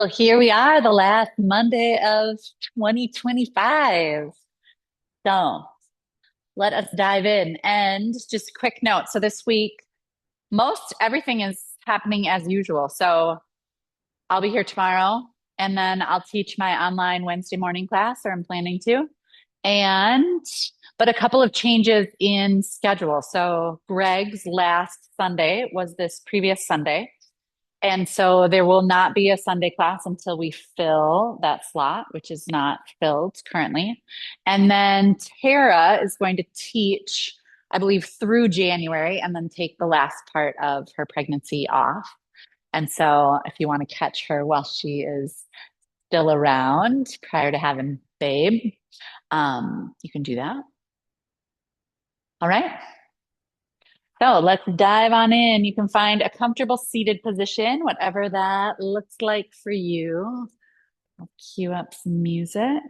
Well, here we are, the last Monday of 2025. So let us dive in. And just a quick note. So this week, most everything is happening as usual. So I'll be here tomorrow and then I'll teach my online Wednesday morning class, or I'm planning to. And, but a couple of changes in schedule. So Greg's last Sunday was this previous Sunday. And so there will not be a Sunday class until we fill that slot, which is not filled currently. And then Tara is going to teach, I believe, through January and then take the last part of her pregnancy off. And so if you want to catch her while she is still around prior to having babe, you can do that. All right. So let's dive on in. You can find a comfortable seated position, whatever that looks like for you. I'll cue up some music.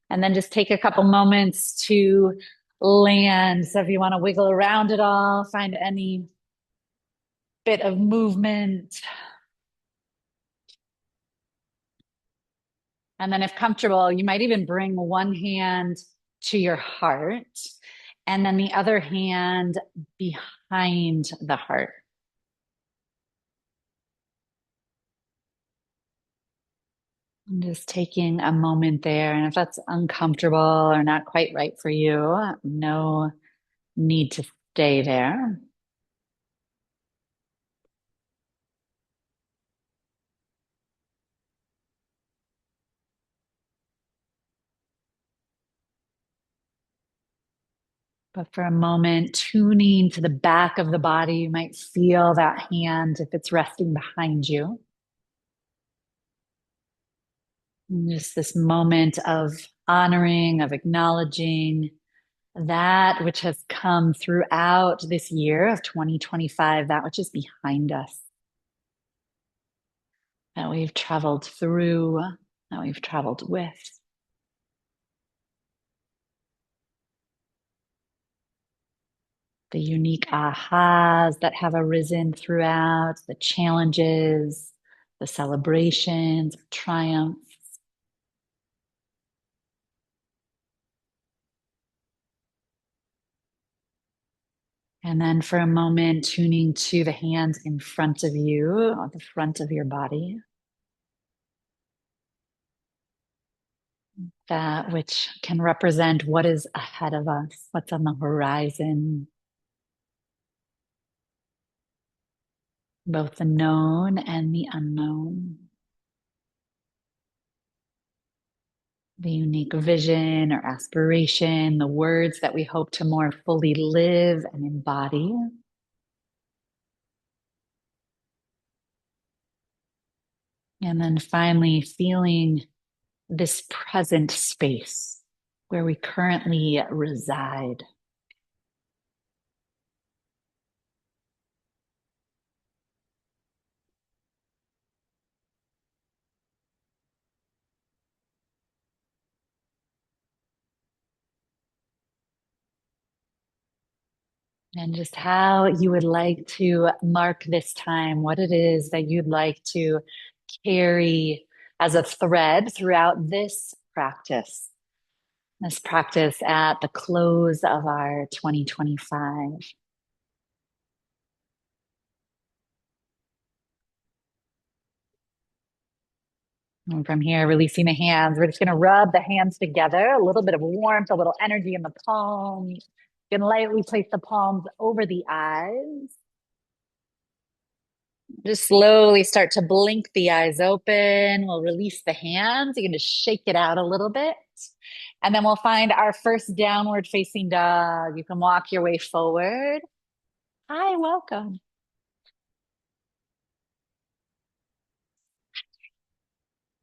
And then just take a couple moments to land. So if you want to wiggle around at all, find any bit of movement. And then if comfortable, you might even bring one hand to your heart and then the other hand behind the heart. I'm just taking a moment there. And if that's uncomfortable or not quite right for you, no need to stay there. But for a moment, tuning to the back of the body, you might feel that hand if it's resting behind you. And just this moment of honoring, of acknowledging that which has come throughout this year of 2025, that which is behind us, that we've traveled through, that we've traveled with. The unique ahas that have arisen throughout, the challenges, the celebrations, triumphs. And then for a moment, tuning to the hands in front of you, on the front of your body, that which can represent what is ahead of us, what's on the horizon, both the known and the unknown, the unique vision or aspiration, the words that we hope to more fully live and embody. And then finally, feeling this present space where we currently reside. And just how you would like to mark this time, what it is that you'd like to carry as a thread throughout this practice at the close of our 2025. And from here, releasing the hands, we're just going to rub the hands together, a little bit of warmth, a little energy in the palms. You can lightly place the palms over the eyes. Just slowly start to blink the eyes open. We'll release the hands. You can just shake it out a little bit. And then we'll find our first downward facing dog. You can walk your way forward. Hi, welcome.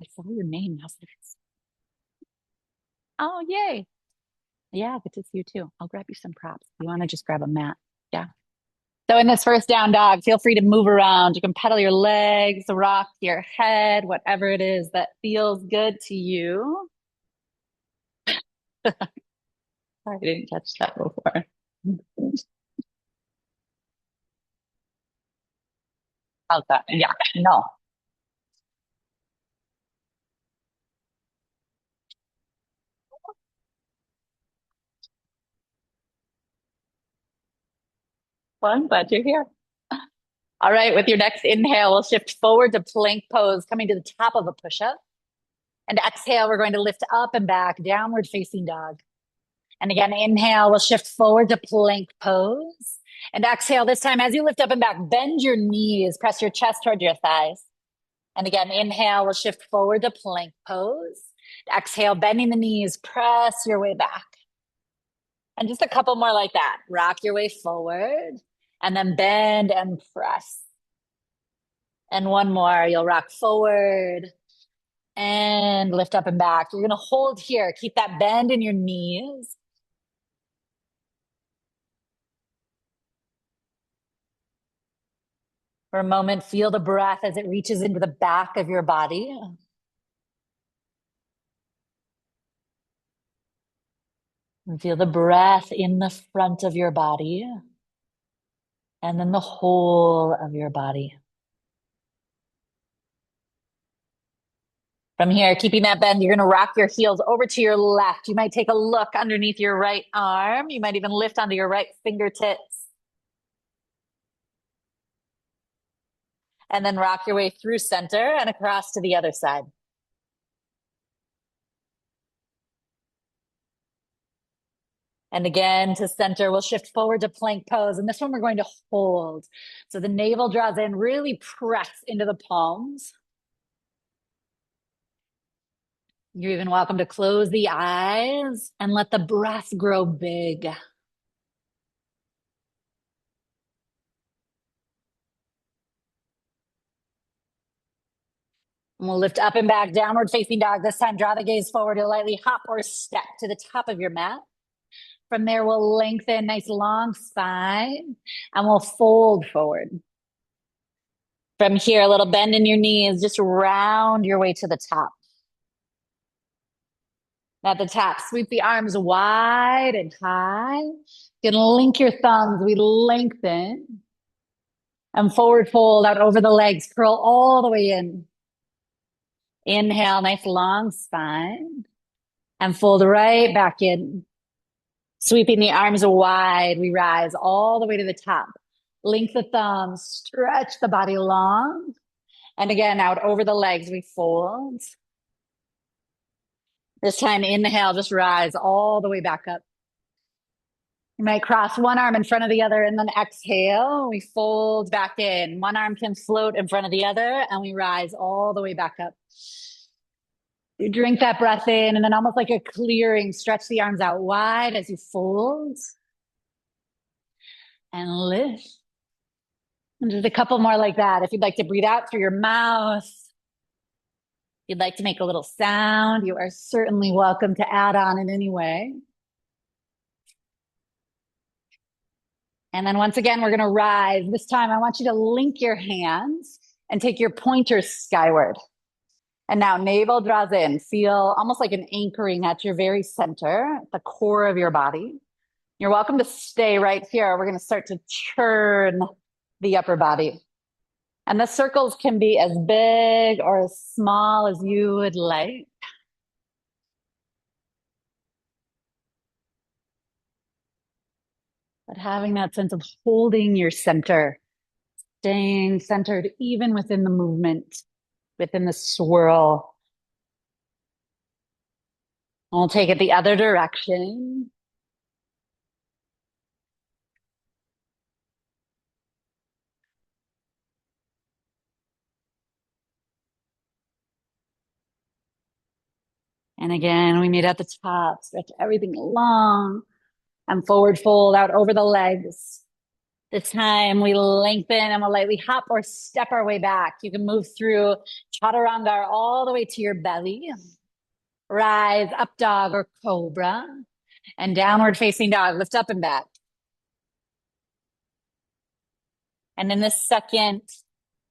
I saw your name. Oh, yay. Yeah, good to see you too. I'll grab you some props. You want to just grab a mat? Yeah. So in this first down dog, feel free to move around. You can pedal your legs, rock your head, whatever it is that feels good to you. I didn't catch that before. How's that? Yeah, no. Well, I'm glad you're here. All right, with your next inhale, we'll shift forward to plank pose, coming to the top of a push-up. And exhale, we're going to lift up and back, downward facing dog. And again, inhale, we'll shift forward to plank pose. And exhale, this time as you lift up and back, bend your knees, press your chest toward your thighs. And again, inhale, we'll shift forward to plank pose. Exhale, bending the knees, press your way back. And just a couple more like that. Rock your way forward and then bend and press. And one more, you'll rock forward and lift up and back. You're going to hold here. Keep that bend in your knees. For a moment, feel the breath as it reaches into the back of your body. And feel the breath in the front of your body and then the whole of your body. From here, keeping that bend, you're going to rock your heels over to your left. You might take a look underneath your right arm. You might even lift onto your right fingertips. And then rock your way through center and across to the other side. And again, to center, we'll shift forward to plank pose. And this one we're going to hold. So the navel draws in, really press into the palms. You're even welcome to close the eyes and let the breath grow big. And we'll lift up and back, downward facing dog. This time, draw the gaze forward to lightly hop or step to the top of your mat. From there, we'll lengthen, nice long spine, and we'll fold forward. From here, a little bend in your knees, just round your way to the top. At the top, sweep the arms wide and high. You can link your thumbs. We lengthen. And forward fold out over the legs. Curl all the way in. Inhale, nice long spine. And fold right back in. Sweeping the arms wide, we rise all the way to the top. Link the thumbs, stretch the body long. And again, out over the legs, we fold. This time, inhale, just rise all the way back up. You might cross one arm in front of the other and then exhale. We fold back in. One arm can float in front of the other and we rise all the way back up. You drink that breath in and then almost like a clearing, stretch the arms out wide as you fold and lift. And just a couple more like that. If you'd like to breathe out through your mouth, if you'd like to make a little sound, you are certainly welcome to add on in any way. And then once again, we're going to rise. This time, I want you to link your hands and take your pointers skyward. And now navel draws in. Feel almost like an anchoring at your very center, the core of your body. You're welcome to stay right here. We're going to start to churn the upper body. And the circles can be as big or as small as you would like. But having that sense of holding your center, staying centered even within the movement, within the swirl. We'll take it the other direction. And again, we meet at the top, stretch everything long and forward fold out over the legs. This time we lengthen and we'll lightly hop or step our way back. You can move through chaturanga all the way to your belly. Rise, up dog or cobra. And downward facing dog, lift up and back. And in this second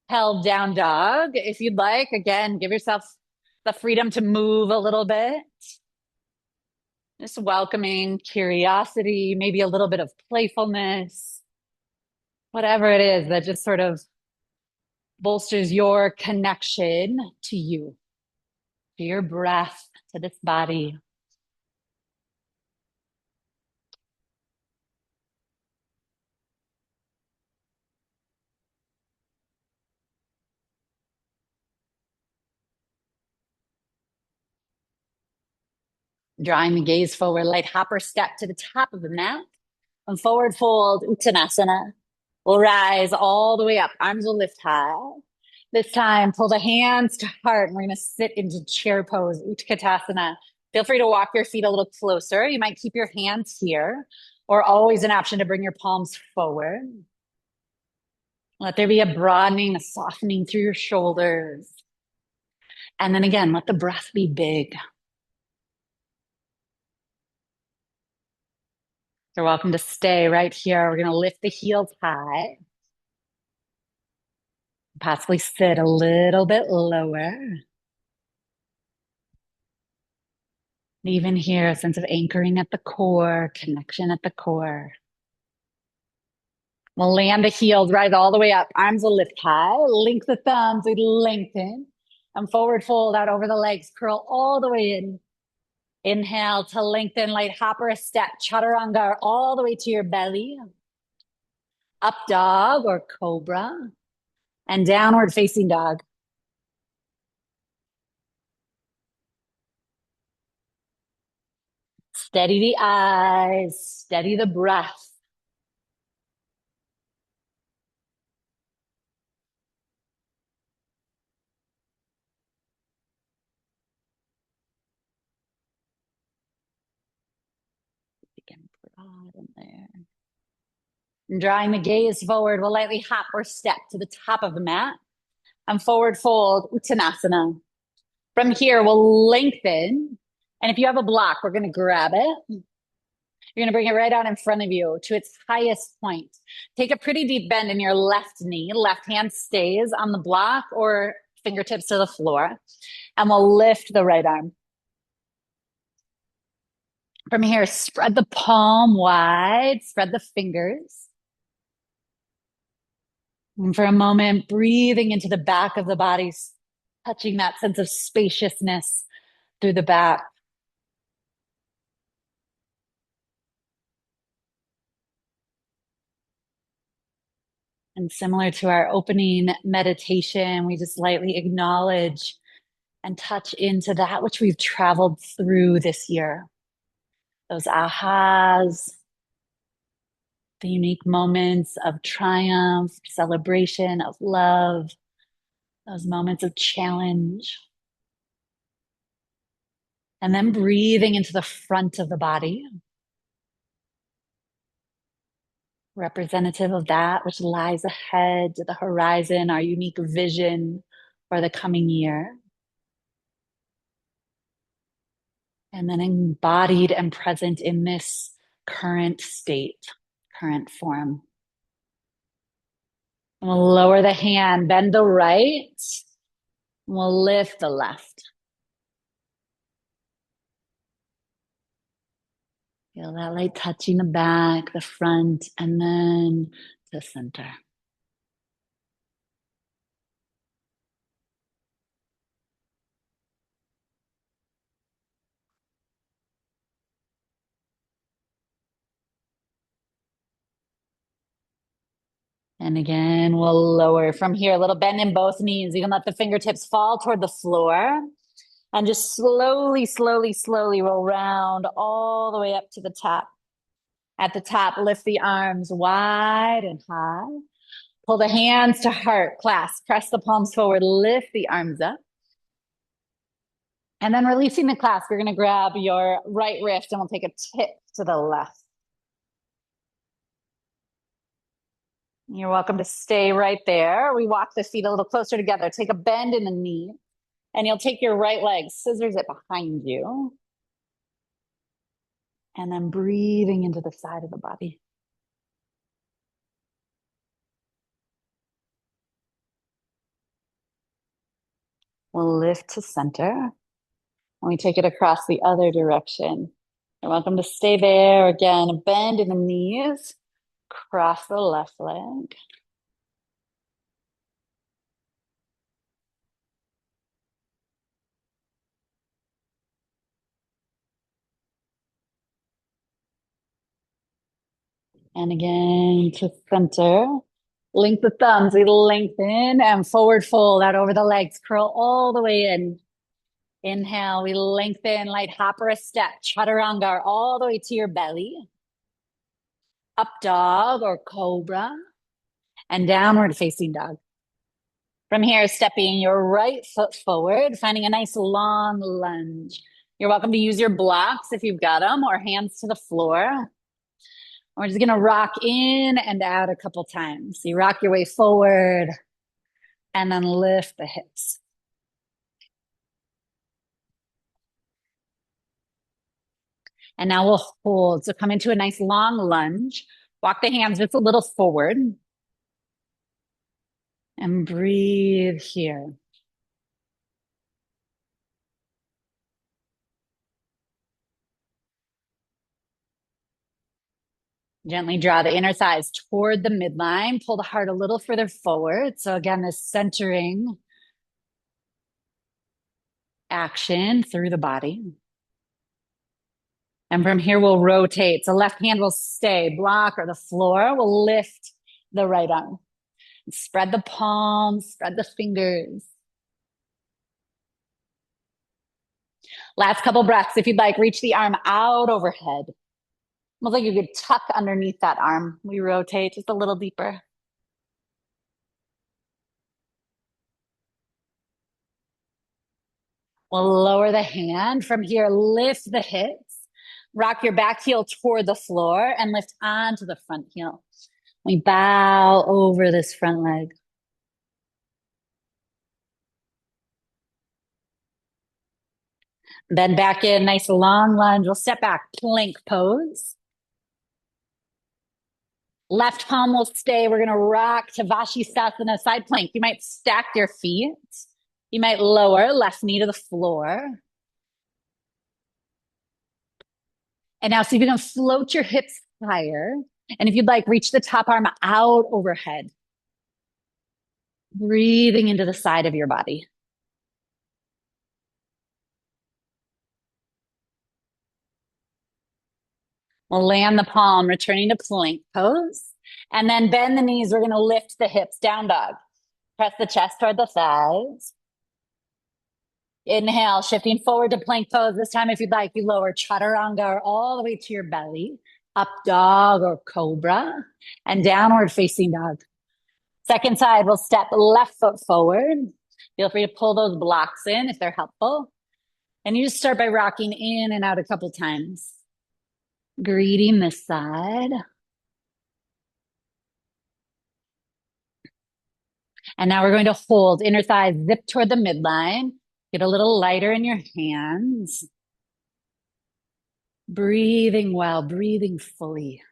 held down dog, if you'd like, again, give yourself the freedom to move a little bit. Just welcoming curiosity, maybe a little bit of playfulness, whatever it is that just sort of bolsters your connection to you, to your breath, to this body. Drawing the gaze forward, light hopper step to the top of the mat and forward fold Uttanasana. We'll rise all the way up. Arms will lift high. This time, pull the hands to heart, and we're going to sit into chair pose, Utkatasana. Feel free to walk your feet a little closer. You might keep your hands here, or always an option to bring your palms forward. Let there be a broadening, a softening through your shoulders. And then again, let the breath be big. You're welcome to stay right here. We're going to lift the heels high. Possibly sit a little bit lower. Even here, a sense of anchoring at the core, connection at the core. We'll land the heels, rise all the way up. Arms will lift high. Link the thumbs. We lengthen. And forward fold out over the legs. Curl all the way in. Inhale to lengthen. Light hopper a step. Chaturanga all the way to your belly. Up dog or cobra. And downward facing dog. Steady the eyes. Steady the breath. Again, broad in there. And drawing the gaze forward, we'll lightly hop or step to the top of the mat and forward fold Uttanasana. From here, we'll lengthen. And if you have a block, we're going to grab it. You're going to bring it right out in front of you to its highest point. Take a pretty deep bend in your left knee. Left hand stays on the block or fingertips to the floor. And we'll lift the right arm. From here, spread the palm wide, spread the fingers. And for a moment, breathing into the back of the body, touching that sense of spaciousness through the back. And similar to our opening meditation, we just lightly acknowledge and touch into that which we've traveled through this year. Those ahas, the unique moments of triumph, celebration, of love, those moments of challenge. And then breathing into the front of the body, representative of that which lies ahead to the horizon, our unique vision for the coming year. And then embodied and present in this current state, current form. And we'll lower the hand, bend the right, and we'll lift the left. Feel that light touching the back, the front, and then the center. And again, we'll lower from here, a little bend in both knees. You can let the fingertips fall toward the floor and just slowly, slowly, slowly roll round all the way up to the top. At the top, lift the arms wide and high. Pull the hands to heart, clasp, press the palms forward, lift the arms up. And then releasing the clasp, you're going to grab your right wrist and we'll take a tip to the left. You're welcome to stay right there. We walk the feet a little closer together. Take a bend in the knee and you'll take your right leg, scissors it behind you. And then breathing into the side of the body. We'll lift to center. And we take it across the other direction. You're welcome to stay there. Again, a bend in the knees. Cross the left leg. And again to center. Link the thumbs. We lengthen and forward fold out over the legs. Curl all the way in. Inhale, we lengthen, light hop or a step. Chaturanga all the way to your belly. Up dog or cobra. And downward facing dog. From here, stepping your right foot forward, finding a nice long lunge. You're welcome to use your blocks if you've got them, or hands to the floor. We're just going to rock in and out a couple times. So you rock your way forward and then lift the hips. And now we'll hold. So come into a nice long lunge. Walk the hands just a little forward. And breathe here. Gently draw the inner thighs toward the midline. Pull the heart a little further forward. So again, this centering action through the body. And from here, we'll rotate. So left hand will stay, block or the floor. We'll lift the right arm. Spread the palms, spread the fingers. Last couple breaths. If you'd like, reach the arm out overhead. Almost like you could tuck underneath that arm. We rotate just a little deeper. We'll lower the hand. From here, lift the hips. Rock your back heel toward the floor and lift onto the front heel. We bow over this front leg. Then back in, nice long lunge. We'll step back, plank pose. Left palm will stay. We're going to rock to Vashisthasana side plank. You might stack your feet. You might lower left knee to the floor. And now see if you can float your hips higher. And if you'd like, reach the top arm out overhead. Breathing into the side of your body. We'll land the palm, returning to plank pose. And then bend the knees. We're going to lift the hips, down dog. Press the chest toward the thighs. Inhale, shifting forward to plank pose. This time, if you'd like, you lower chaturanga all the way to your belly, up dog or cobra, and downward facing dog. Second side, we'll step left foot forward. Feel free to pull those blocks in if they're helpful. And you just start by rocking in and out a couple times. Greeting this side. And now we're going to hold inner thighs, zip toward the midline. Get a little lighter in your hands. Breathing well, breathing fully.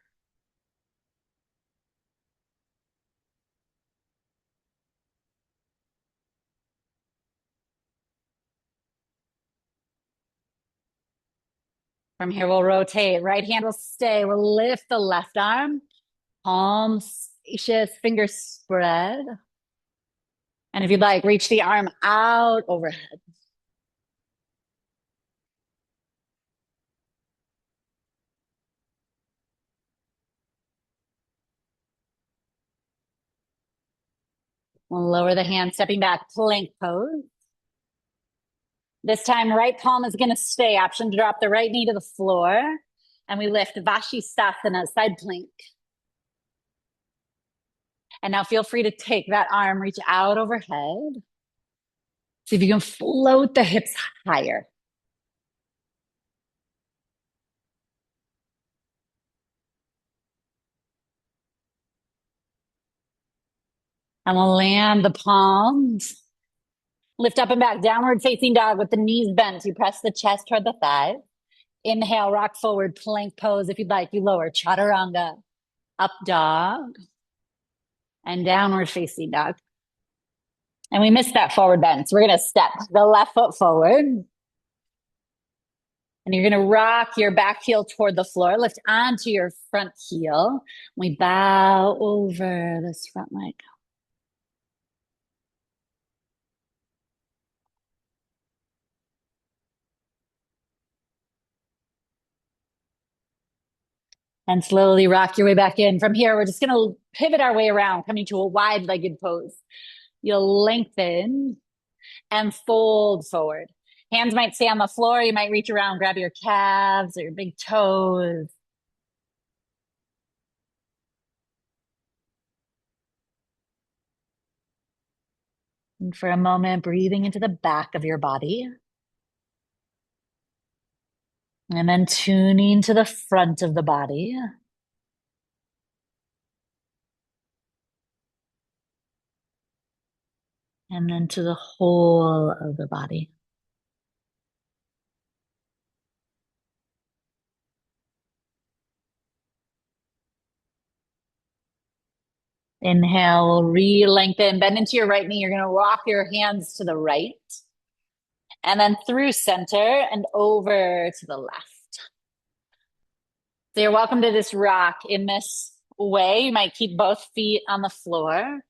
From here, we'll rotate. Right hand will stay. We'll lift the left arm. Palms spacious, fingers spread. And if you'd like, reach the arm out overhead. We'll lower the hand, stepping back, plank pose. This time, right palm is going to stay. Option to drop the right knee to the floor. And we lift Vashisthasana, side plank. And now feel free to take that arm, reach out overhead. See if you can float the hips higher. And we'll land the palms. Lift up and back, downward facing dog with the knees bent. You press the chest toward the thighs. Inhale, rock forward, plank pose. If you'd like, you lower chaturanga, up dog, and downward facing dog. And we missed that forward bend. So we're going to step the left foot forward. And you're going to rock your back heel toward the floor. Lift onto your front heel. We bow over this front leg. And slowly rock your way back in. From here, we're just going to pivot our way around, coming to a wide-legged pose. You'll lengthen and fold forward. Hands might stay on the floor. You might reach around, grab your calves or your big toes. And for a moment, breathing into the back of your body. And then tuning to the front of the body. And then to the whole of the body. Inhale, re-lengthen, bend into your right knee. You're going to rock your hands to the right and then through center and over to the left. So you're welcome to just rock in this way. You might keep both feet on the floor,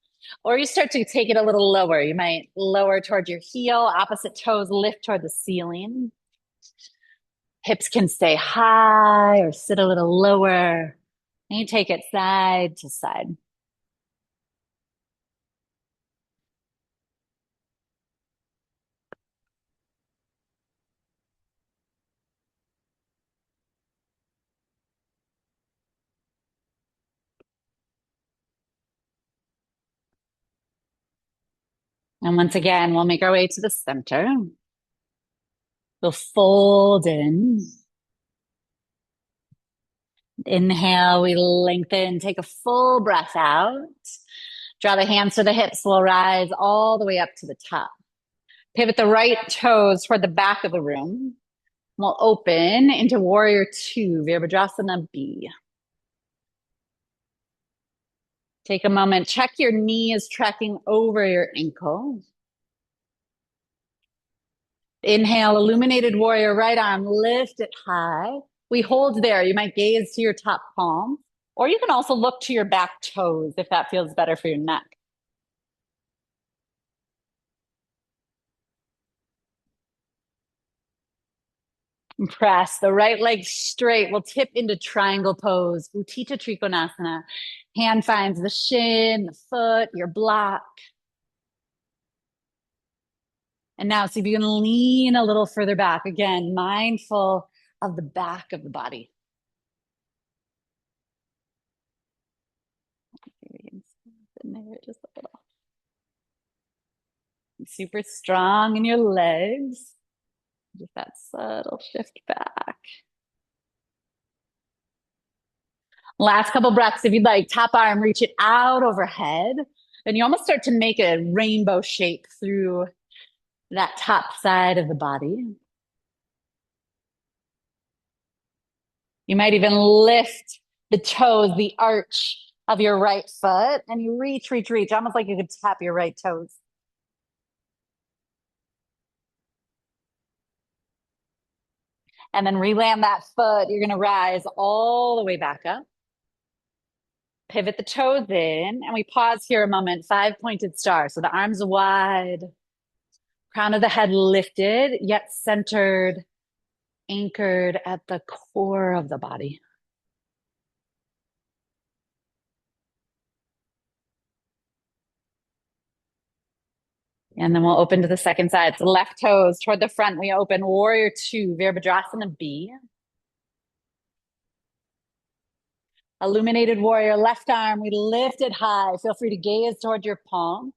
or you start to take it a little lower. You might lower toward your heel, opposite toes lift toward the ceiling. Hips can stay high or sit a little lower. And you take it side to side. And once again, we'll make our way to the center. We'll fold in. Inhale, we lengthen, take a full breath out. Draw the hands to the hips. We'll rise all the way up to the top. Pivot the right toes toward the back of the room. We'll open into Warrior Two, Virabhadrasana B. Take a moment, check your knee is tracking over your ankle. Inhale, illuminated warrior, right arm, lift it high. We hold there. You might gaze to your top palm, or you can also look to your back toes if that feels better for your neck. And press the right leg straight. We'll tip into triangle pose, Utthita Trikonasana. Hand finds the shin, the foot, your block. And now, see if you can lean a little further back. Again, mindful of the back of the body. Maybe you can sit in there just a little. Super strong in your legs. Just that subtle shift back. Last couple breaths, if you'd like, top arm, reach it out overhead. And you almost start to make a rainbow shape through that top side of the body. You might even lift the toes, the arch of your right foot, and you reach, reach, reach, almost like you could tap your right toes. And then reland that foot. You're going to rise all the way back up. Pivot the toes in, and we pause here a moment. 5-pointed star. So the arms wide, crown of the head lifted, yet centered, anchored at the core of the body. And then we'll open to the second side. So left toes toward the front. We open Warrior Two, Virabhadrasana B. Illuminated warrior, left arm, we lift it high. Feel free to gaze toward your palm.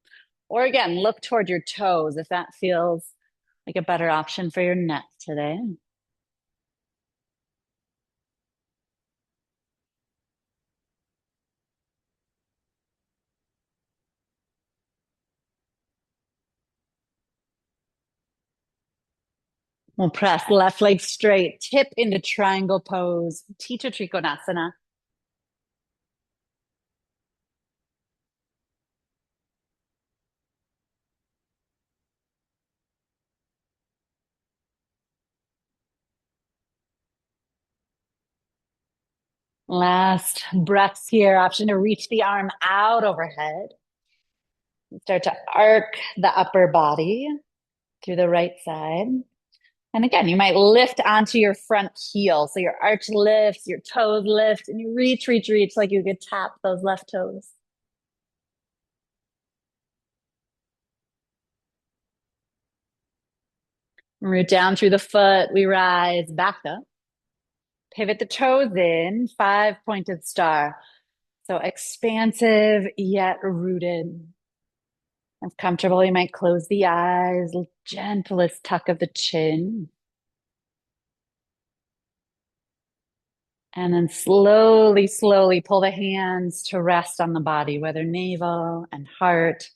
Or again, look toward your toes if that feels like a better option for your neck today. We'll press left leg straight, tip into triangle pose, Utthita Trikonasana. Last breaths here, option to reach the arm out overhead. Start to arc the upper body through the right side. And again, you might lift onto your front heel. So your arch lifts, your toes lift, and you reach, reach, reach like you could tap those left toes. Root down through the foot. We rise back up. Pivot the toes in, five pointed star. So expansive yet rooted. If comfortable, you might close the eyes, gentlest tuck of the chin. And then slowly, slowly pull the hands to rest on the body, whether navel and heart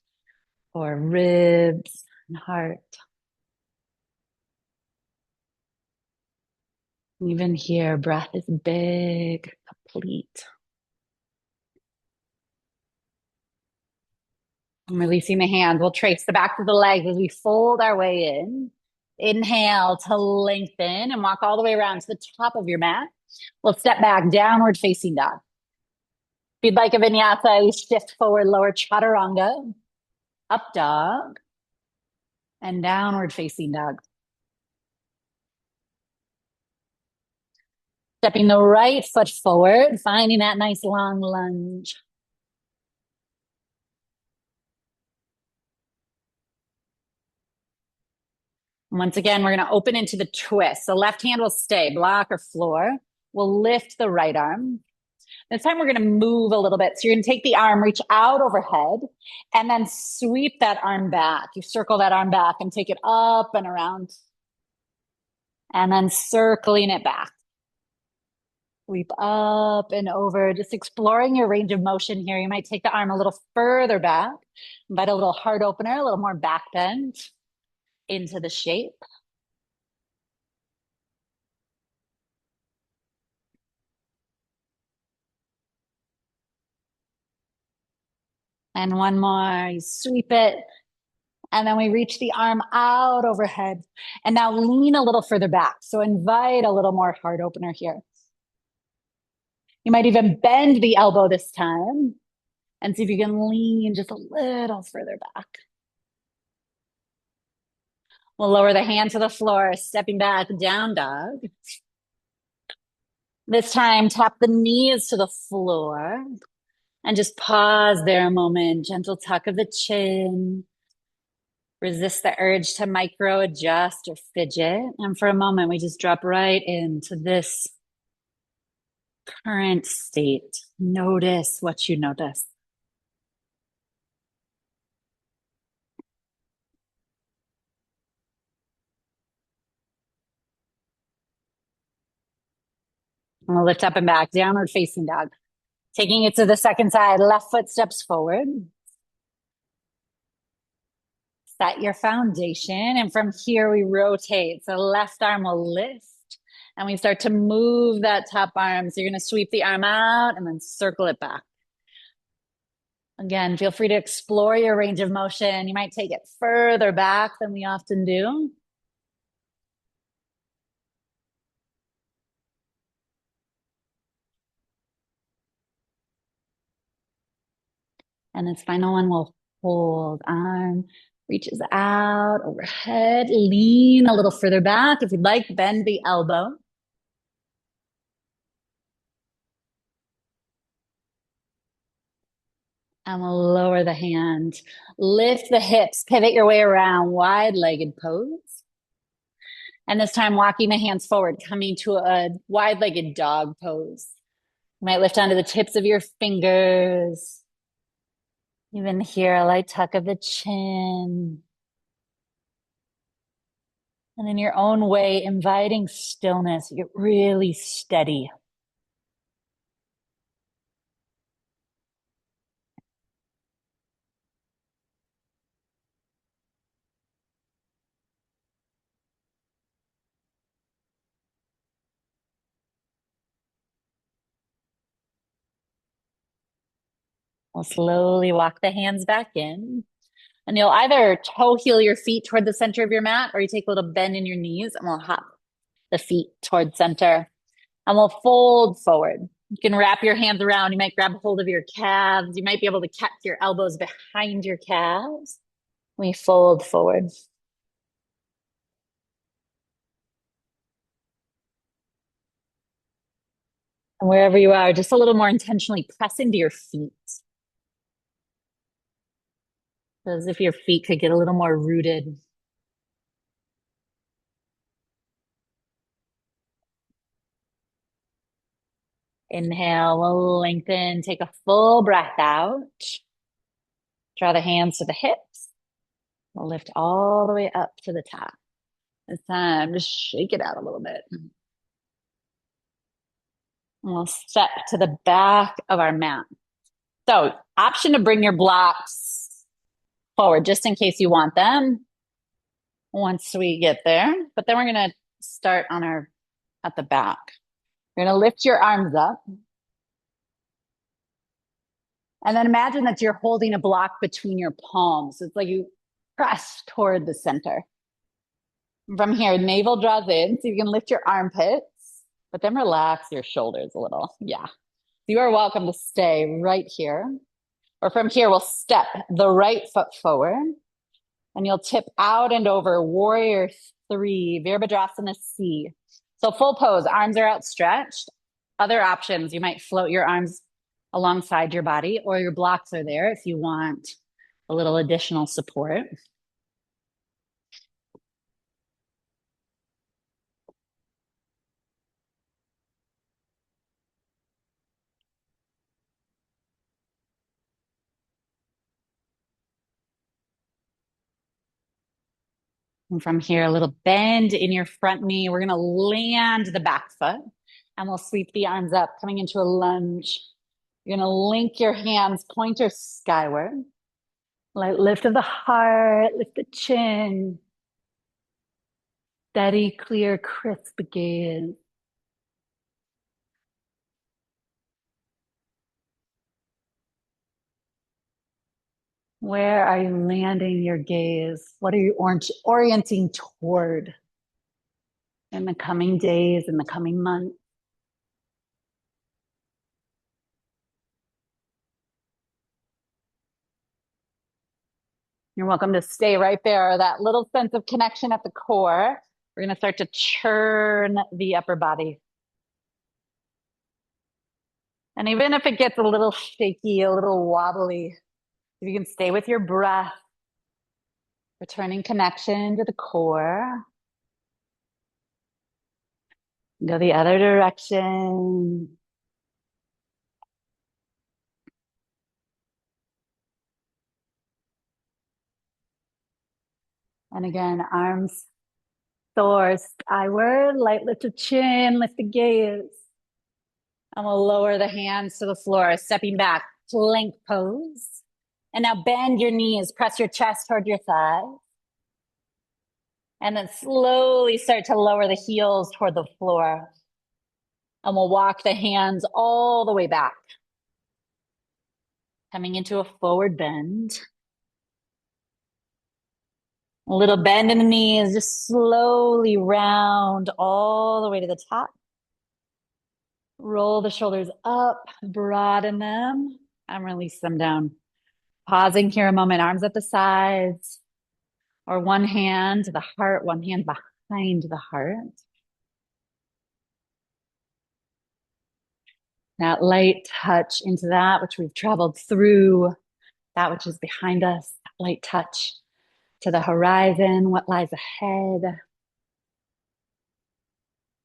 or ribs and heart. Even here, breath is big, complete. I'm releasing the hands. We'll trace the backs of the legs as we fold our way in. Inhale to lengthen and walk all the way around to the top of your mat. We'll step back, downward facing dog. If you'd like a vinyasa, we shift forward, lower chaturanga, up dog, and downward facing dog. Stepping the right foot forward, finding that nice long lunge. Once again, we're going to open into the twist. The left hand will stay, block or floor. We'll lift the right arm. This time we're going to move a little bit. So you're going to take the arm, reach out overhead, and then sweep that arm back. You circle that arm back and take it up and around. And then circling it back. Sweep up and over, just exploring your range of motion here. You might take the arm a little further back, invite a little heart opener, a little more back bend into the shape. And one more, you sweep it. And then we reach the arm out overhead. And now lean a little further back. So invite a little more heart opener here. You might even bend the elbow this time and see if you can lean just a little further back. We'll lower the hand to the floor, stepping back, down dog. This time, tap the knees to the floor and just pause there a moment. Gentle tuck of the chin. Resist the urge to micro adjust or fidget. And for a moment, we just drop right into this current state. Notice what you notice. And we'll lift up and back, downward facing dog. Taking it to the second side, left foot steps forward. Set your foundation. And from here, we rotate. So left arm will lift. And we start to move that top arm. So you're going to sweep the arm out and then circle it back. Again, feel free to explore your range of motion. You might take it further back than we often do. And this final one will hold. Arm reaches out overhead. Lean a little further back. If you'd like, bend the elbow. And we'll lower the hand. Lift the hips. Pivot your way around. Wide-legged pose. And this time, walking the hands forward, coming to a wide-legged dog pose. You might lift onto the tips of your fingers. Even here, a light tuck of the chin. And in your own way, inviting stillness. Get really steady. We'll slowly walk the hands back in. And you'll either toe heel your feet toward the center of your mat, or you take a little bend in your knees and we'll hop the feet toward center. And we'll fold forward. You can wrap your hands around. You might grab hold of your calves. You might be able to catch your elbows behind your calves. We fold forward. And wherever you are, just a little more intentionally press into your feet. As if your feet could get a little more rooted. Inhale, we'll lengthen, take a full breath out. Draw the hands to the hips. We'll lift all the way up to the top. This time, just shake it out a little bit. And we'll step to the back of our mat. So, option to bring your blocks forward just in case you want them once we get there. But then we're going to start on our at the back. You're going to lift your arms up. And then imagine that you're holding a block between your palms. It's like you press toward the center. From here, navel draws in, so you can lift your armpits, but then relax your shoulders a little. Yeah. You are welcome to stay right here. Or from here, we'll step the right foot forward, and you'll tip out and over warrior three, Virabhadrasana C. So full pose, arms are outstretched. Other options, you might float your arms alongside your body, or your blocks are there if you want a little additional support. And from here, a little bend in your front knee. We're going to land the back foot and we'll sweep the arms up, coming into a lunge. You're going to link your hands, pointer skyward. Light lift of the heart, lift the chin. Steady, clear, crisp gaze. Where are you landing your gaze? What are you orienting toward in the coming days, in the coming months? You're welcome to stay right there. That little sense of connection at the core. We're going to start to churn the upper body. And even if it gets a little shaky, a little wobbly, if you can stay with your breath, returning connection to the core. Go the other direction. And again, arms soar skyward, light lift of chin, lift the gaze. And we'll lower the hands to the floor, stepping back, plank pose. And now bend your knees, press your chest toward your thighs. And then slowly start to lower the heels toward the floor. And we'll walk the hands all the way back. Coming into a forward bend. A little bend in the knees, just slowly round all the way to the top. Roll the shoulders up, broaden them, and release them down. Pausing here a moment, arms at the sides, or one hand to the heart, one hand behind the heart. That light touch into that which we've traveled through, that which is behind us, that light touch to the horizon, what lies ahead.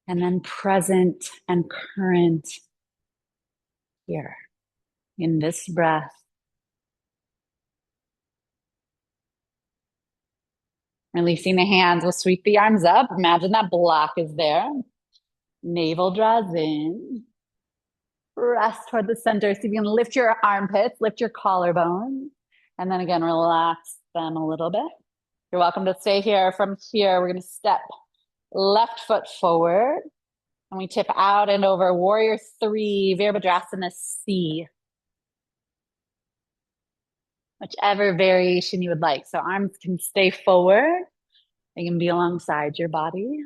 And then present and current here in this breath. Releasing the hands, we'll sweep the arms up. Imagine that block is there. Navel draws in. Press toward the center. So you can lift your armpits, lift your collarbone, and then again, relax them a little bit. You're welcome to stay here. From here, we're going to step left foot forward, and we tip out and over warrior three, Virabhadrasana C. Whichever variation you would like. So arms can stay forward. They can be alongside your body.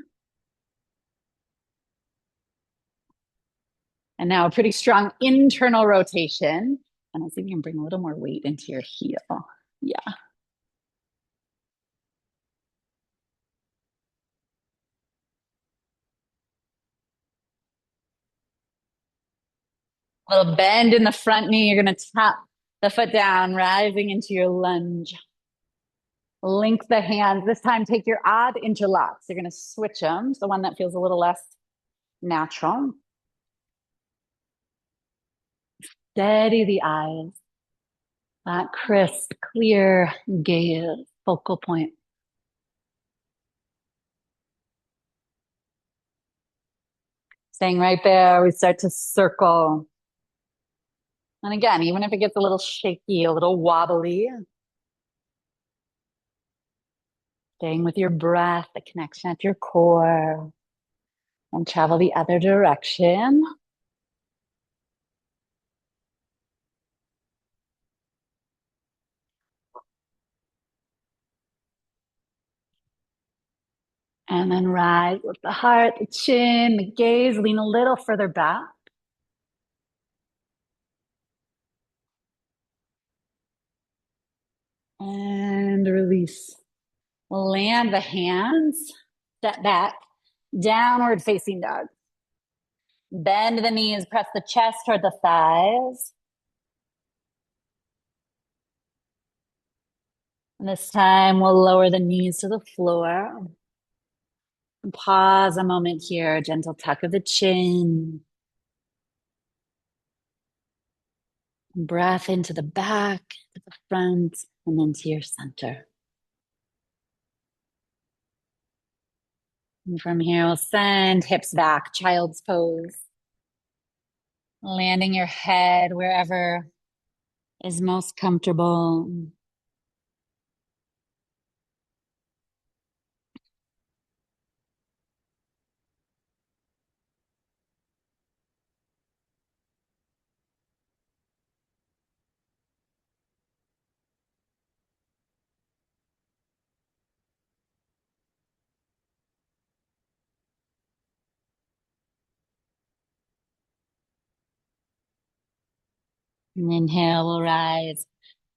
And now a pretty strong internal rotation. And I'll see if you can bring a little more weight into your heel. Yeah. Little bend in the front knee. You're going to tap the foot down, rising into your lunge. Link the hands. This time, take your odd interlocks. You're going to switch them. The one that feels a little less natural. Steady the eyes. That crisp, clear gaze, focal point. Staying right there, we start to circle. And again, even if it gets a little shaky, a little wobbly, staying with your breath, the connection at your core, and travel the other direction. And then rise with the heart, the chin, the gaze, lean a little further back. And release. Land the hands, step back, downward facing dog. Bend the knees, press the chest toward the thighs. And this time we'll lower the knees to the floor. And pause a moment here, gentle tuck of the chin. Breath into the back, to the front, and then to your center. And from here, we'll send hips back, child's pose. Landing your head wherever is most comfortable. And inhale, we'll rise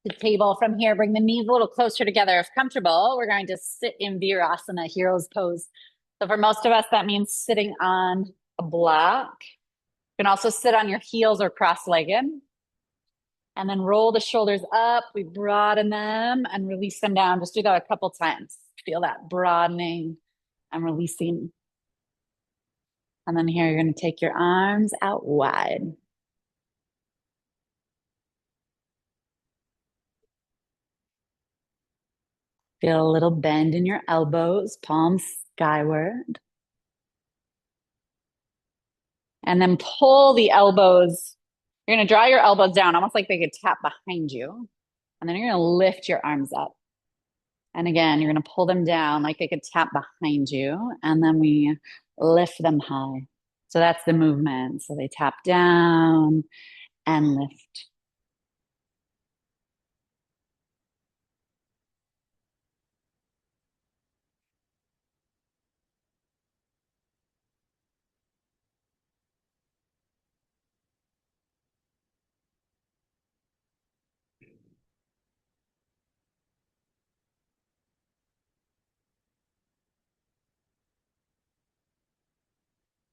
to table. From here, bring the knees a little closer together. If comfortable, we're going to sit in Virasana, hero's pose. So for most of us, that means sitting on a block. You can also sit on your heels or cross-legged. And then roll the shoulders up. We broaden them and release them down. Just do that a couple times. Feel that broadening and releasing. And then here, you're going to take your arms out wide. Feel a little bend in your elbows, palms skyward. And then pull the elbows. You're going to draw your elbows down, almost like they could tap behind you. And then you're going to lift your arms up. And again, you're going to pull them down like they could tap behind you. And then we lift them high. So that's the movement. So they tap down and lift.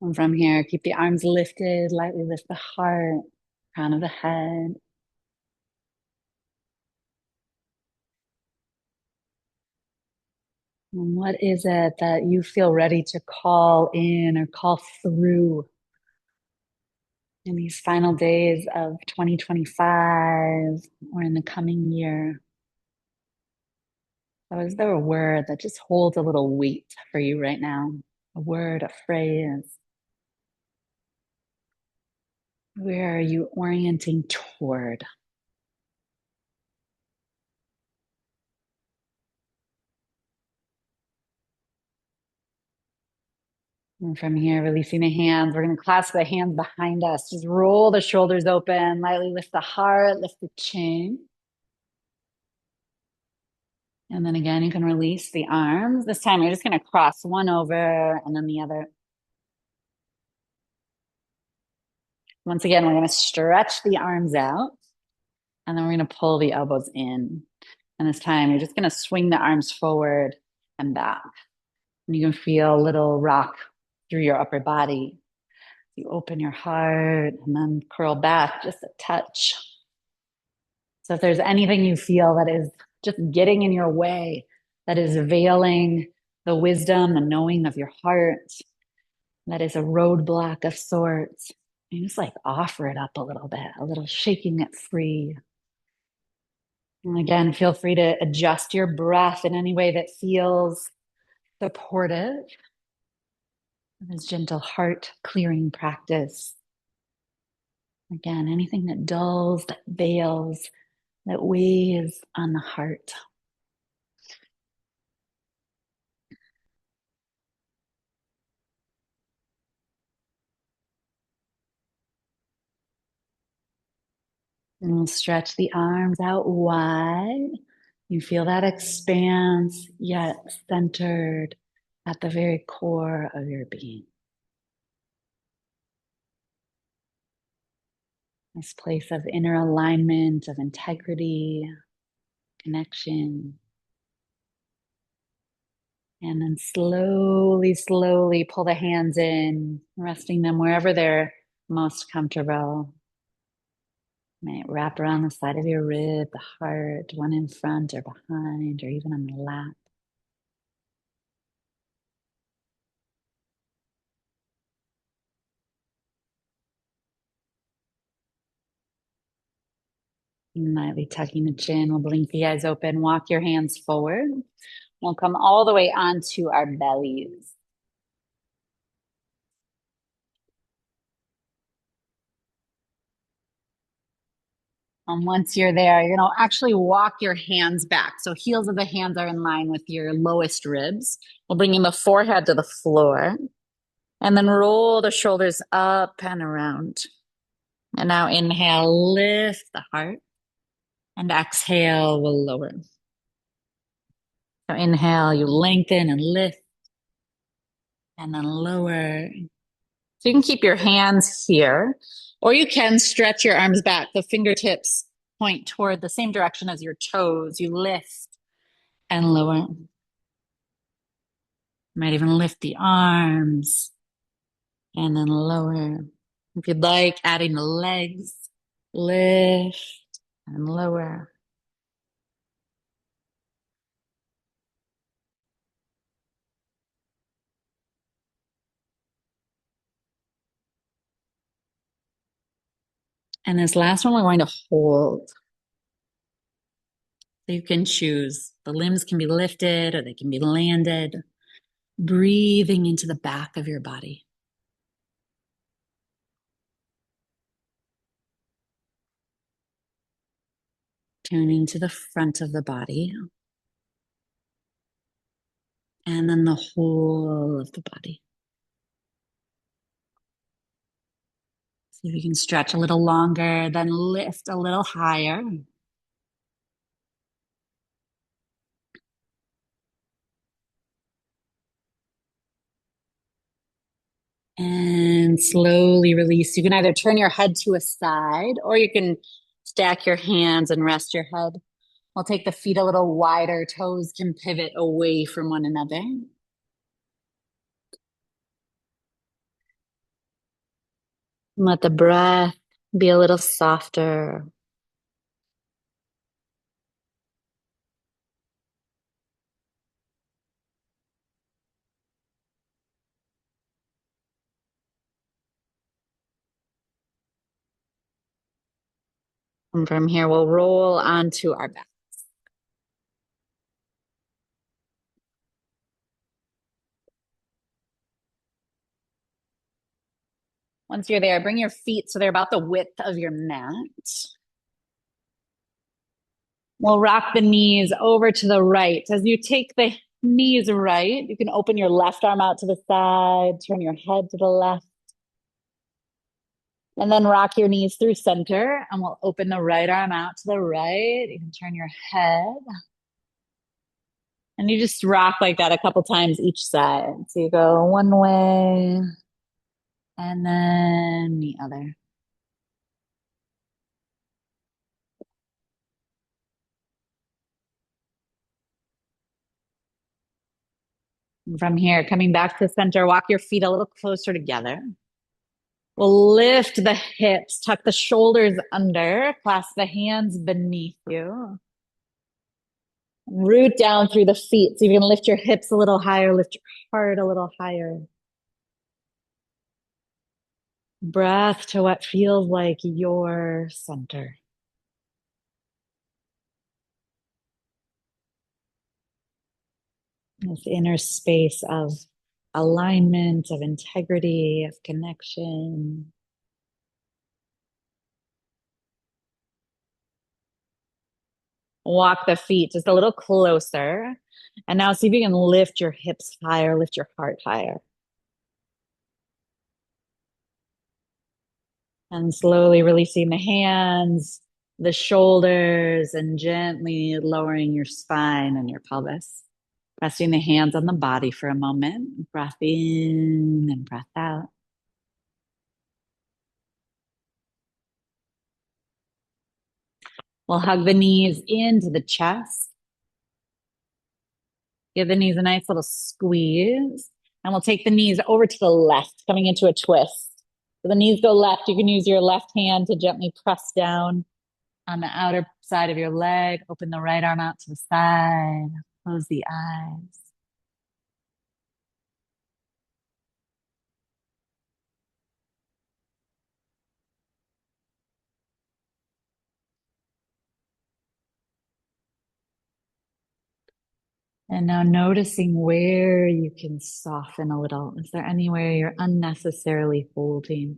And from here, keep the arms lifted, lightly lift the heart, crown of the head. And what is it that you feel ready to call in or call through in these final days of 2025 or in the coming year? So is there a word that just holds a little weight for you right now? A word, a phrase? Where are you orienting toward? And from here, releasing the hands, we're going to clasp the hands behind us. Just roll the shoulders open, lightly lift the heart, lift the chin. And then again, you can release the arms. This time, you're just going to cross one over and then the other. Once again, we're going to stretch the arms out and then we're going to pull the elbows in. And this time, you're just going to swing the arms forward and back. And you can feel a little rock through your upper body. You open your heart and then curl back just a touch. So if there's anything you feel that is just getting in your way, that is veiling the wisdom, the knowing of your heart, that is a roadblock of sorts, you just like offer it up a little bit, a little shaking it free. And again, feel free to adjust your breath in any way that feels supportive. This gentle heart clearing practice. Again, anything that dulls, that veils, that weighs on the heart. And we'll stretch the arms out wide. You feel that expanse, yet centered at the very core of your being. This place of inner alignment, of integrity, connection. And then slowly, slowly pull the hands in, resting them wherever they're most comfortable. Might wrap around the side of your rib, the heart, one in front or behind, or even on the lap. Lightly tucking the chin. We'll blink the eyes open. Walk your hands forward. We'll come all the way onto our bellies. And once you're there, you're going to actually walk your hands back. So heels of the hands are in line with your lowest ribs. We'll bring the forehead to the floor and then roll the shoulders up and around. And now inhale, lift the heart, and exhale, we'll lower. So inhale, you lengthen and lift, and then lower. So you can keep your hands here, or you can stretch your arms back. The fingertips point toward the same direction as your toes. You lift and lower. You might even lift the arms and then lower. If you'd like, adding the legs, lift and lower. And this last one, we're going to hold. So you can choose. The limbs can be lifted or they can be landed. Breathing into the back of your body. Turning to the front of the body. And then the whole of the body. See if you can stretch a little longer, then lift a little higher. And slowly release. You can either turn your head to a side or you can stack your hands and rest your head. We'll take the feet a little wider. Toes can pivot away from one another. Let the breath be a little softer. And from here, we'll roll onto our back. Once you're there, bring your feet so they're about the width of your mat. We'll rock the knees over to the right. As you take the knees right, you can open your left arm out to the side, turn your head to the left, and then rock your knees through center. And we'll open the right arm out to the right. You can turn your head. And you just rock like that a couple times each side. So you go one way and then the other. And from here, coming back to center, walk your feet a little closer together. We'll lift the hips, tuck the shoulders under, clasp the hands beneath you. Root down through the feet. So you're going to lift your hips a little higher, lift your heart a little higher. Breath to what feels like your center. This inner space of alignment, of integrity, of connection. Walk the feet just a little closer. And now see if you can lift your hips higher, lift your heart higher. And slowly releasing the hands, the shoulders, and gently lowering your spine and your pelvis. Resting the hands on the body for a moment. Breath in and breath out. We'll hug the knees into the chest. Give the knees a nice little squeeze. And we'll take the knees over to the left, coming into a twist. So the knees go left. You can use your left hand to gently press down on the outer side of your leg. Open the right arm out to the side. Close the eyes. And now noticing where you can soften a little. Is there anywhere you're unnecessarily holding?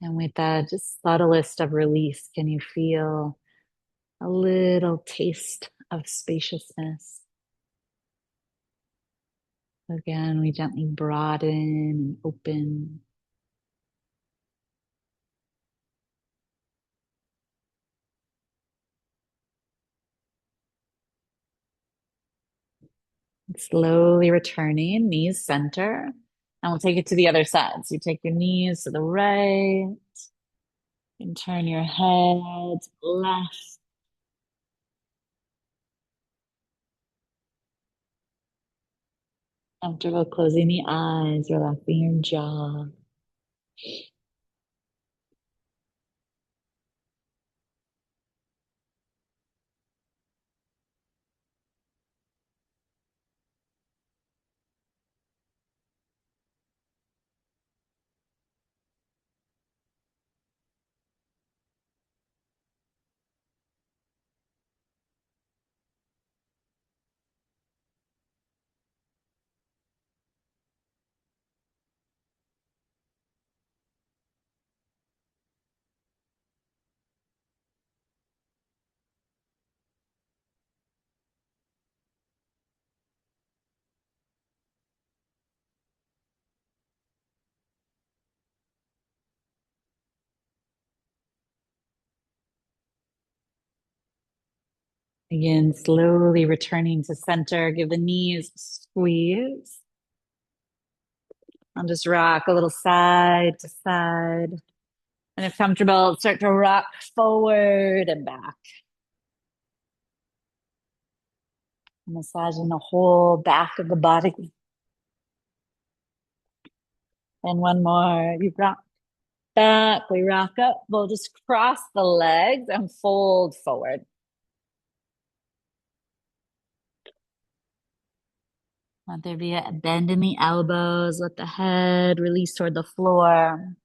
And with that just subtlest of release, can you feel a little taste of spaciousness? Again, we gently broaden and open. Slowly returning, knees center. And we'll take it to the other side. So you take your knees to the right and turn your head left. Comfortable closing the eyes, relaxing your jaw. Again, slowly returning to center. Give the knees a squeeze. I'll just rock a little side to side. And if comfortable, start to rock forward and back. Massaging the whole back of the body. And one more. You rock back, we rock up. We'll just cross the legs and fold forward. Let there be a bend in the elbows. Let the head release toward the floor.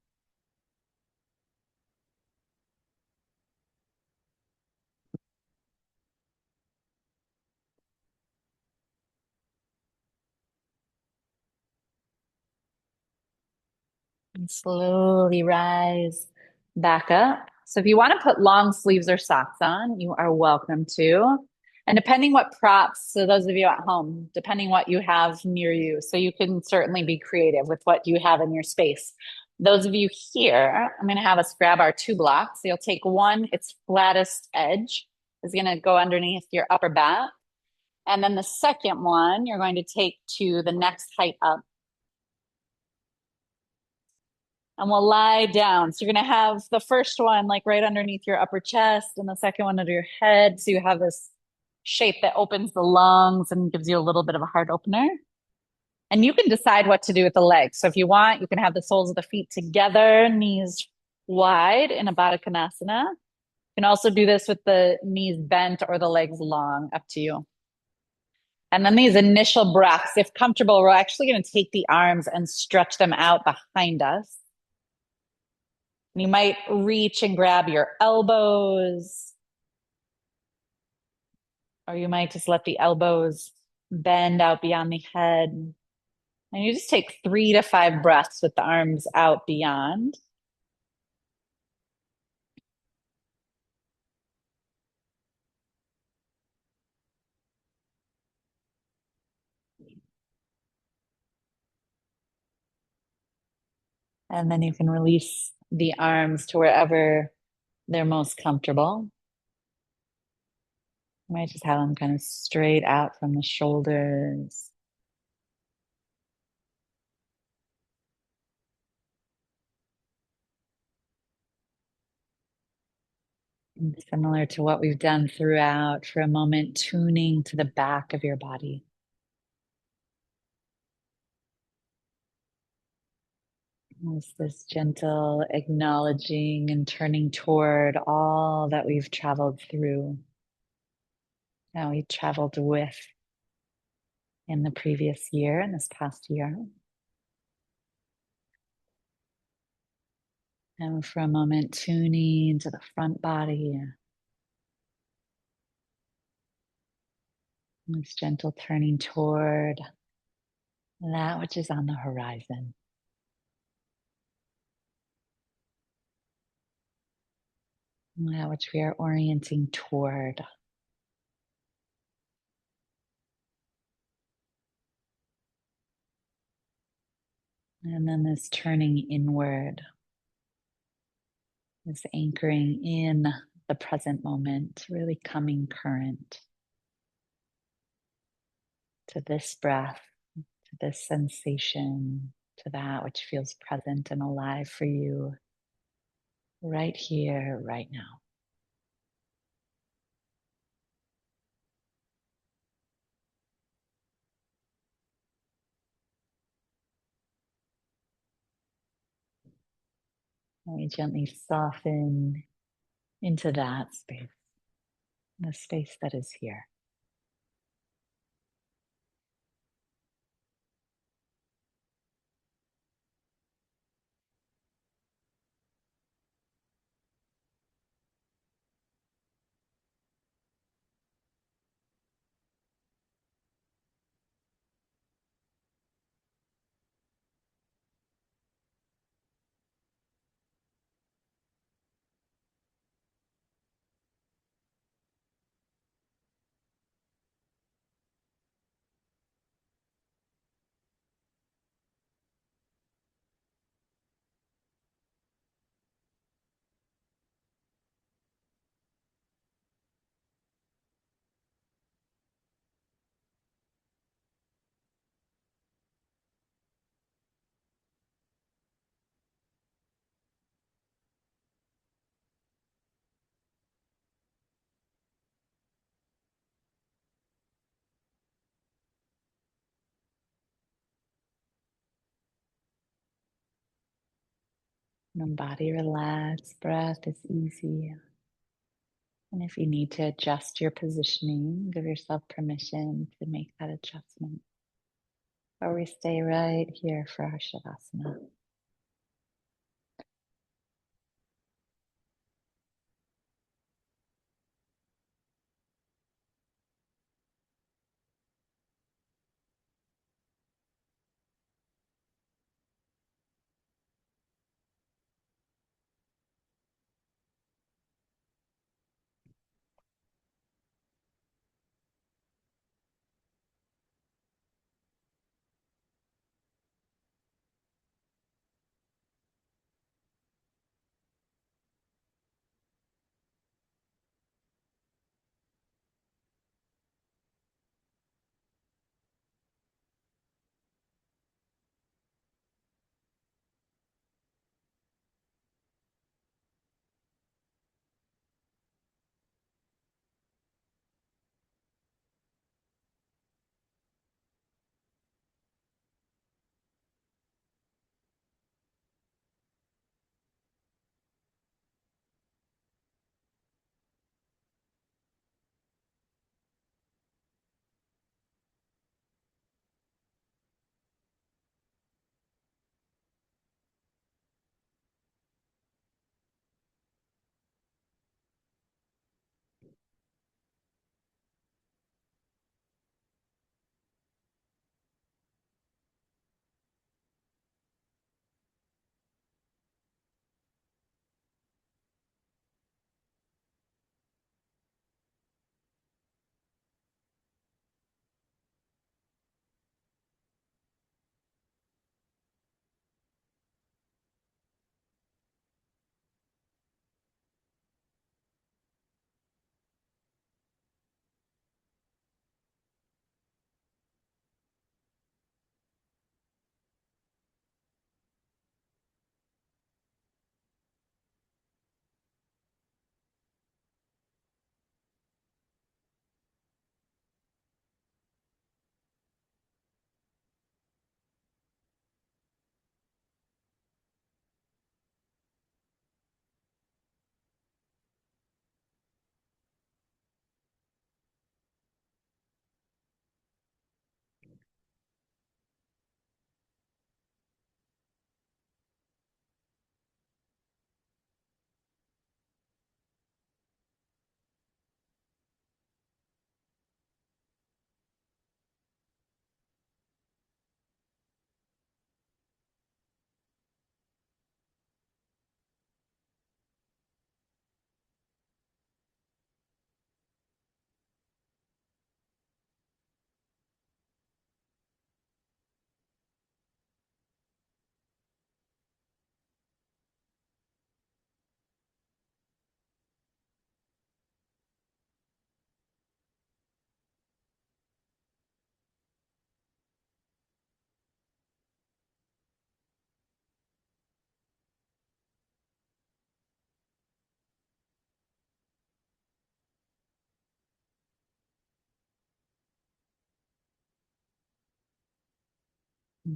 And slowly rise back up. So if you want to put long sleeves or socks on, you are welcome to. And depending what props, so those of you at home, depending what you have near you, so you can certainly be creative with what you have in your space. Those of you here, I'm going to have us grab our two blocks. So you'll take one, its flattest edge is going to go underneath your upper back. And then the second one, you're going to take to the next height up. And we'll lie down. So you're going to have the first one like right underneath your upper chest and the second one under your head. So you have this shape that opens the lungs and gives you a little bit of a heart opener. And you can decide what to do with the legs. So if you want, you can have the soles of the feet together, knees wide in a Baddha Konasana. You can also do this with the knees bent or the legs long, up to you. And then these initial breaths, if comfortable, we're actually going to take the arms and stretch them out behind us. You might reach and grab your elbows, or you might just let the elbows bend out beyond the head. And you just take 3 to 5 breaths with the arms out beyond. And then you can release the arms to wherever they're most comfortable. You might just have them kind of straight out from the shoulders. And similar to what we've done throughout, for a moment, tuning to the back of your body. It's this gentle acknowledging and turning toward all that we've traveled through, that we traveled with in the previous year, in this past year. And for a moment, tuning to the front body, and this gentle turning toward that which is on the horizon. That which we are orienting toward. And then this turning inward, this anchoring in the present moment, really coming current to this breath, to this sensation, to that which feels present and alive for you right here, right now. And we gently soften into that space, the space that is here. And body relaxed, breath is easy. And if you need to adjust your positioning, give yourself permission to make that adjustment. Or we stay right here for our Shavasana.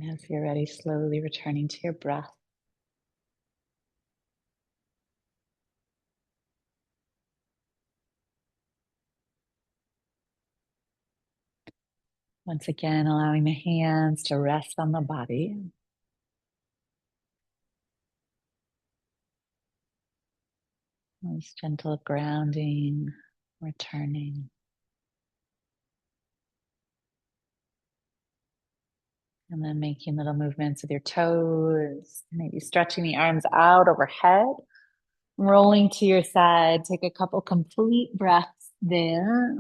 And as you're ready, slowly returning to your breath. Once again, allowing the hands to rest on the body. This gentle grounding, returning. And then making little movements with your toes, maybe stretching the arms out overhead, rolling to your side. Take a couple complete breaths there.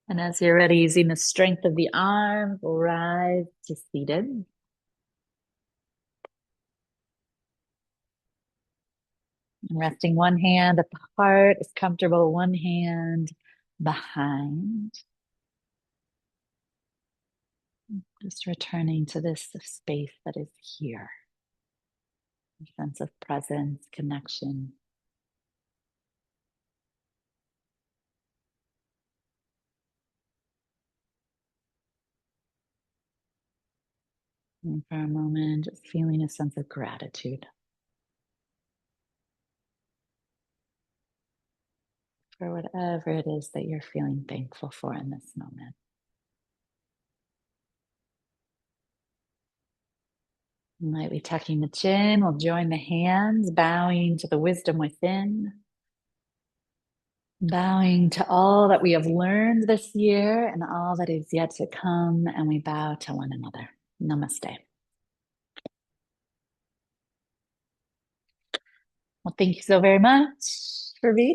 And as you're ready, using the strength of the arms, rise to seated. And resting one hand at the heart is comfortable, one hand behind. Just returning to this space that is here. A sense of presence, connection. And for a moment, just feeling a sense of gratitude for whatever it is that you're feeling thankful for in this moment. Lightly tucking the chin, we'll join the hands, bowing to the wisdom within, bowing to all that we have learned this year and all that is yet to come, and we bow to one another. Namaste. Well, thank you so very much for being